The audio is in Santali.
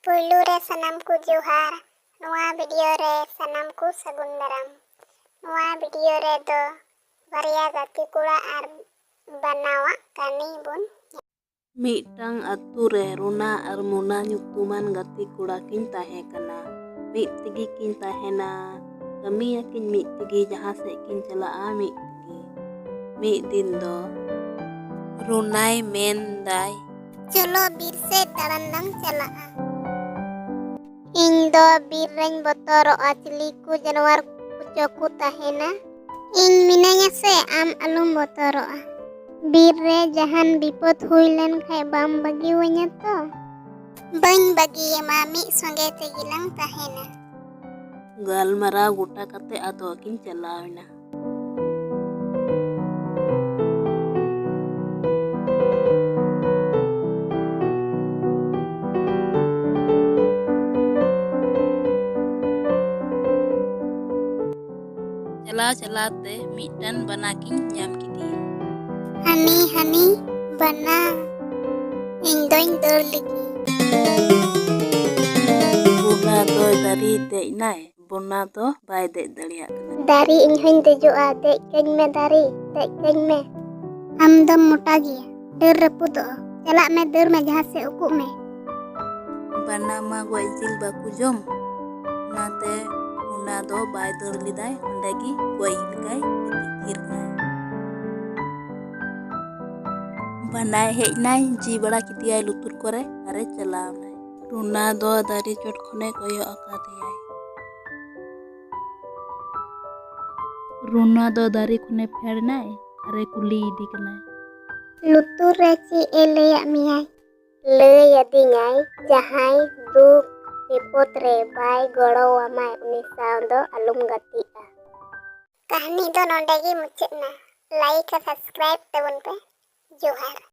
पुयलू रे सनम को जोहार नवा वीडियो रे सनम को सगुन दाराम। नवा वीडियो रे दो बारया गाते कोड़ा और बनावा कहनी बुन मिटang अतु रे रोना और मोना nyutuman गाते कोड़ा किन ताहे कना मिट तगी किन ताहेना कमिया किन मिट तगी जहाँ से किन चला मिट तगी मिट दिन दो रोनाई मेन दाई चलो बीर से तड़ंदम चला इन दो बीर रेन बतरो अचली को जानवर कुछ को ताहेना इन मिनाया से आम अलुम बतरो बीर रे जहान विपद हुईलन खाय बाम बगी व냐 तो बन बगी मामी संगे ते गिlang ताहेना गालमरा गोटा कते आदो किन चलावना चला चलाते मिटन बना किन जाम की हनी हनी बना इन दोइन दौड़ लिखी रोना दो दारी दे नाय बोना तो बाय दे दड़िया दारी इन हइन देजोआ दे कñ में दारी दे कñ में हम दम मोटा गिया डर रपुदो चला में दर में जहाँ से उकु में बना मा गोय जिल बाकु जोम नाते उना दो बाय दर लिदाय उंडेगी गोय लगाय तीर नाय बनाए हेज नाय जी बड़ा कितियाय लुतुर करे अरे चलाव नाय रुना दो दारी चोट खने कोयो अकादियाय रुना दो दारी खने फेड़ नाय अरे कुली इदी कनाय लुतुर रे ची ए लया मियाय लय अदिኛय जहाय दुख विपद रे बाय गड़ो अमाय उनी साव दो अलुम गतिआ कहानी दो नोंडे गी मुचाद ना लाइक और सब्सक्राइब तबन पे जोहार।